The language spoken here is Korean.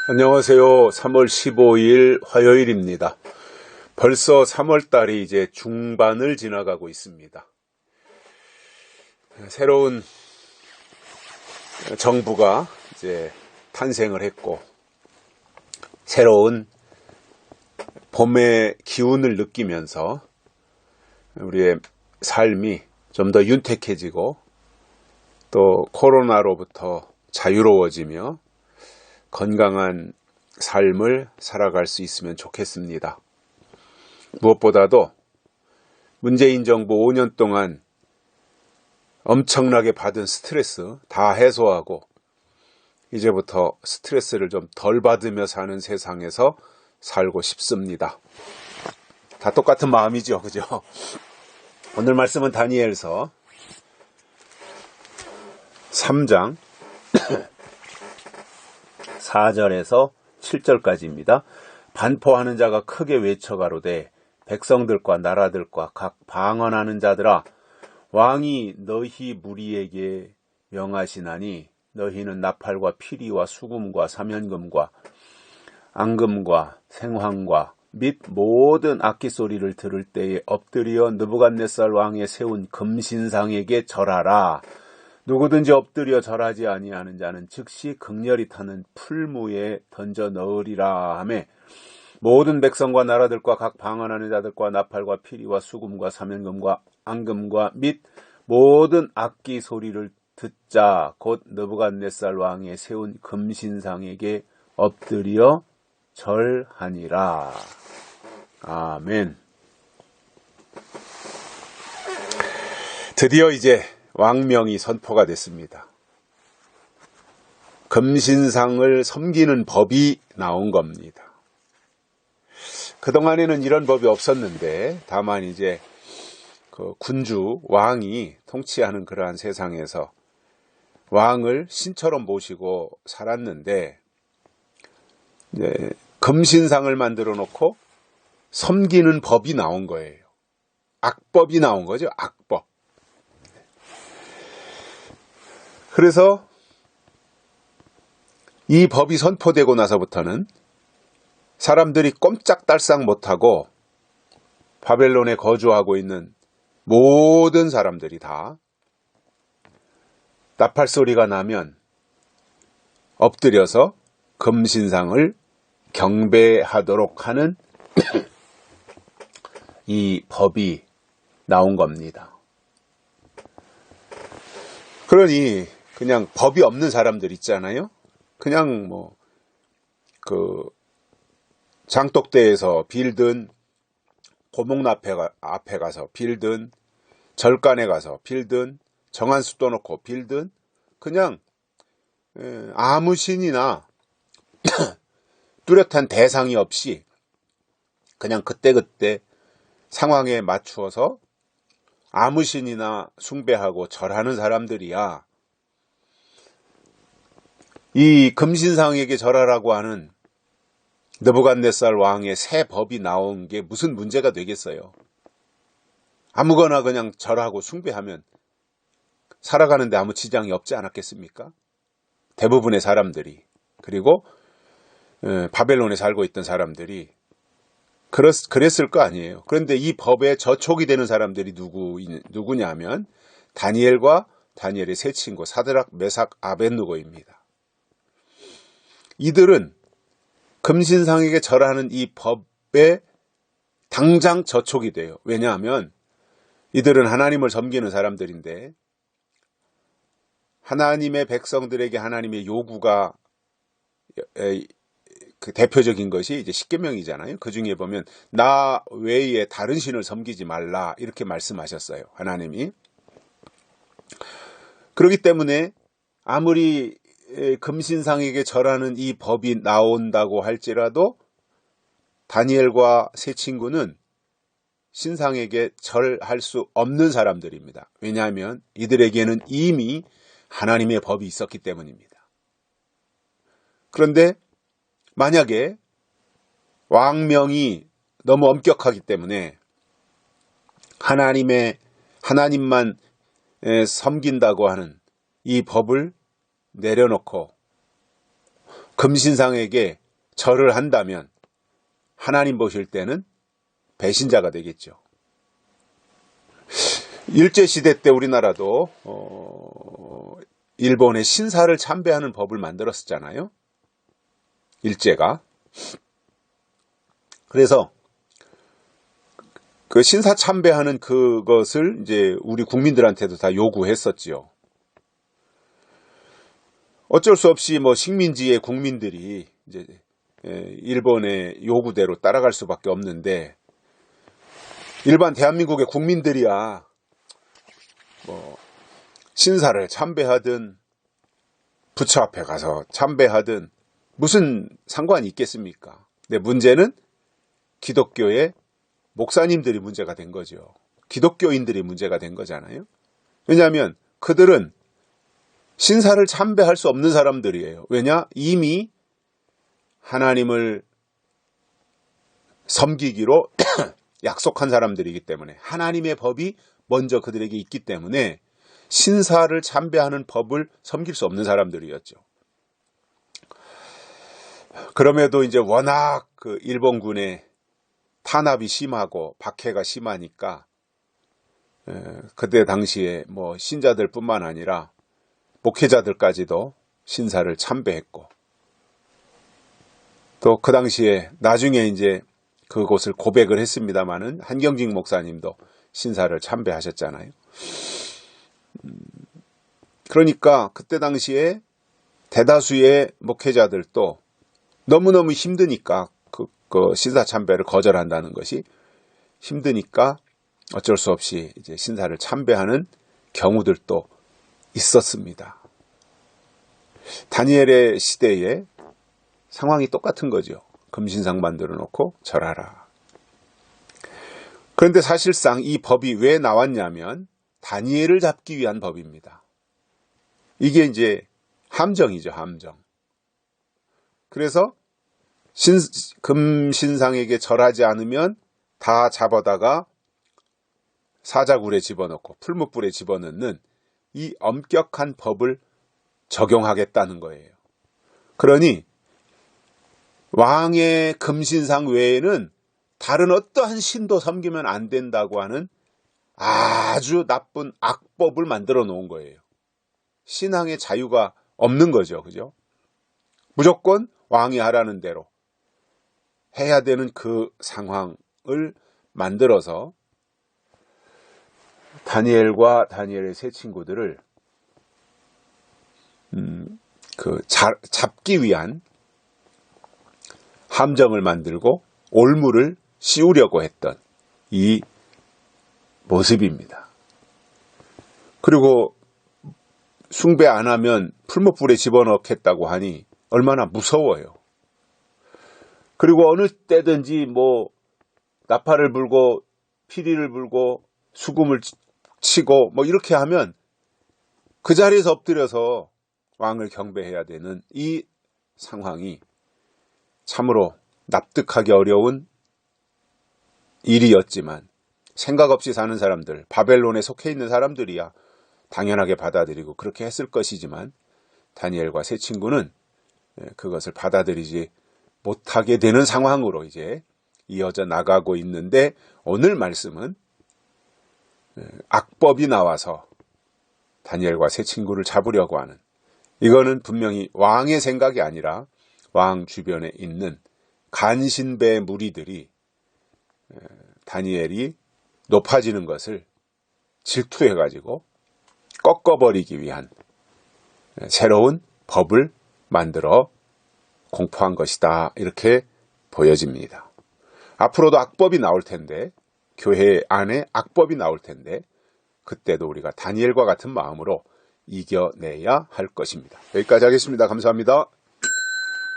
안녕하세요. 3월 15일 화요일입니다. 벌써 3월달이 이제 중반을 지나가고 있습니다. 새로운 정부가 이제 탄생을 했고, 새로운 봄의 기운을 느끼면서 우리의 삶이 좀 더 윤택해지고, 또 코로나로부터 자유로워지며 건강한 삶을 살아갈 수 있으면 좋겠습니다. 무엇보다도 문재인 정부 5년 동안 엄청나게 받은 스트레스 다 해소하고 이제부터 스트레스를 좀 덜 받으며 사는 세상에서 살고 싶습니다. 다 똑같은 마음이죠, 그죠? 오늘 말씀은 다니엘서 3장 4절에서 7절까지입니다. 반포하는 자가 크게 외쳐가로되 백성들과 나라들과 각 방언하는 자들아, 왕이 너희 무리에게 명하시나니 너희는 나팔과 피리와 수금과 사면금과 앙금과 생황과 및 모든 악기 소리를 들을 때에 엎드려 느부갓네살 왕의 세운 금신상에게 절하라. 누구든지 엎드려 절하지 아니하는 자는 즉시 극렬히 타는 풀무에 던져 넣으리라 하매, 모든 백성과 나라들과 각 방언하는 자들과 나팔과 피리와 수금과 사면금과 앙금과 및 모든 악기 소리를 듣자 곧 느부갓네살 왕의 세운 금신상에게 엎드려 절하니라. 아멘. 드디어 이제 왕명이 선포가 됐습니다. 금신상을 섬기는 법이 나온 겁니다. 그동안에는 이런 법이 없었는데, 다만 이제 그 군주, 왕이 통치하는 그러한 세상에서 왕을 신처럼 모시고 살았는데, 이제 금신상을 만들어 놓고 섬기는 법이 나온 거예요. 악법이 나온 거죠, 악법. 그래서 이 법이 선포되고 나서부터는 사람들이 꼼짝달싹 못하고 바벨론에 거주하고 있는 모든 사람들이 다 나팔 소리가 나면 엎드려서 금신상을 경배하도록 하는 이 법이 나온 겁니다. 그러니 그냥 법이 없는 사람들 있잖아요. 그냥 장독대에서 빌든, 고목 앞에 가서 빌든, 절간에 가서 빌든, 정한수 떠놓고 빌든, 그냥 아무 신이나 뚜렷한 대상이 없이 그냥 그때그때 상황에 맞추어서 아무 신이나 숭배하고 절하는 사람들이야 이 금신상에게 절하라고 하는 느부갓네살 왕의 새 법이 나온 게 무슨 문제가 되겠어요? 아무거나 그냥 절하고 숭배하면 살아가는데 아무 지장이 없지 않았겠습니까? 대부분의 사람들이, 그리고 바벨론에 살고 있던 사람들이 그랬을 거 아니에요. 그런데 이 법에 저촉이 되는 사람들이 누구냐면 다니엘과 다니엘의 세 친구 사드락, 메삭, 아벳느고입니다. 이들은 금신상에게 절하는 이 법에 당장 저촉이 돼요. 왜냐하면 이들은 하나님을 섬기는 사람들인데, 하나님의 백성들에게 하나님의 요구가 그 대표적인 것이 이제 십계명이잖아요. 그 중에 보면 나 외에 다른 신을 섬기지 말라 이렇게 말씀하셨어요, 하나님이. 그렇기 때문에 아무리 금신상에게 절하는 이 법이 나온다고 할지라도 다니엘과 세 친구는 신상에게 절할 수 없는 사람들입니다. 왜냐하면 이들에게는 이미 하나님의 법이 있었기 때문입니다. 그런데 만약에 왕명이 너무 엄격하기 때문에 하나님만 섬긴다고 하는 이 법을 내려놓고 금신상에게 절을 한다면 하나님 보실 때는 배신자가 되겠죠. 일제시대 때 우리나라도 일본의 신사를 참배하는 법을 만들었었잖아요. 일제가. 그래서 그 신사 참배하는 그것을 이제 우리 국민들한테도 다 요구했었지요. 어쩔 수 없이 뭐 식민지의 국민들이 이제 일본의 요구대로 따라갈 수밖에 없는데, 일반 대한민국의 국민들이야 뭐 신사를 참배하든 부처 앞에 가서 참배하든 무슨 상관이 있겠습니까? 근데 문제는 기독교의 목사님들이 문제가 된 거죠. 기독교인들이 문제가 된 거잖아요. 왜냐하면 그들은 신사를 참배할 수 없는 사람들이에요. 왜냐? 이미 하나님을 섬기기로 약속한 사람들이기 때문에, 하나님의 법이 먼저 그들에게 있기 때문에 신사를 참배하는 법을 섬길 수 없는 사람들이었죠. 그럼에도 이제 워낙 그 일본군의 탄압이 심하고 박해가 심하니까 그때 당시에 뭐 신자들뿐만 아니라 목회자들까지도 신사를 참배했고, 또 그 당시에 나중에 이제 그곳을 고백을 했습니다마는 한경직 목사님도 신사를 참배하셨잖아요. 그러니까 그때 당시에 대다수의 목회자들도 너무너무 힘드니까 그 신사 참배를 거절한다는 것이 힘드니까 어쩔 수 없이 이제 신사를 참배하는 경우들도 있었습니다. 다니엘의 시대에 상황이 똑같은 거죠. 금신상 만들어 놓고 절하라. 그런데 사실상 이 법이 왜 나왔냐면 다니엘을 잡기 위한 법입니다. 이게 이제 함정이죠, 함정. 그래서 금신상에게 절하지 않으면 다 잡아다가 사자굴에 집어넣고 풀무불에 집어넣는 이 엄격한 법을 적용하겠다는 거예요. 그러니 왕의 금신상 외에는 다른 어떠한 신도 섬기면 안 된다고 하는 아주 나쁜 악법을 만들어 놓은 거예요. 신앙의 자유가 없는 거죠. 그죠? 무조건 왕이 하라는 대로 해야 되는 그 상황을 만들어서 다니엘과 다니엘의 세 친구들을 잡기 위한 함정을 만들고 올무를 씌우려고 했던 이 모습입니다. 그리고 숭배 안 하면 풀무불에 집어넣겠다고 하니 얼마나 무서워요. 그리고 어느 때든지 뭐 나팔을 불고 피리를 불고 수금을 치고 뭐 이렇게 하면 그 자리에서 엎드려서 왕을 경배해야 되는 이 상황이 참으로 납득하기 어려운 일이었지만, 생각 없이 사는 사람들, 바벨론에 속해 있는 사람들이야 당연하게 받아들이고 그렇게 했을 것이지만, 다니엘과 세 친구는 그것을 받아들이지 못하게 되는 상황으로 이제 이어져 나가고 있는데, 오늘 말씀은 악법이 나와서 다니엘과 세 친구를 잡으려고 하는, 이거는 분명히 왕의 생각이 아니라 왕 주변에 있는 간신배 무리들이 다니엘이 높아지는 것을 질투해가지고 꺾어버리기 위한 새로운 법을 만들어 공포한 것이다, 이렇게 보여집니다. 앞으로도 악법이 나올 텐데, 교회 안에 악법이 나올 텐데, 그때도 우리가 다니엘과 같은 마음으로 이겨내야 할 것입니다. 여기까지 하겠습니다. 감사합니다.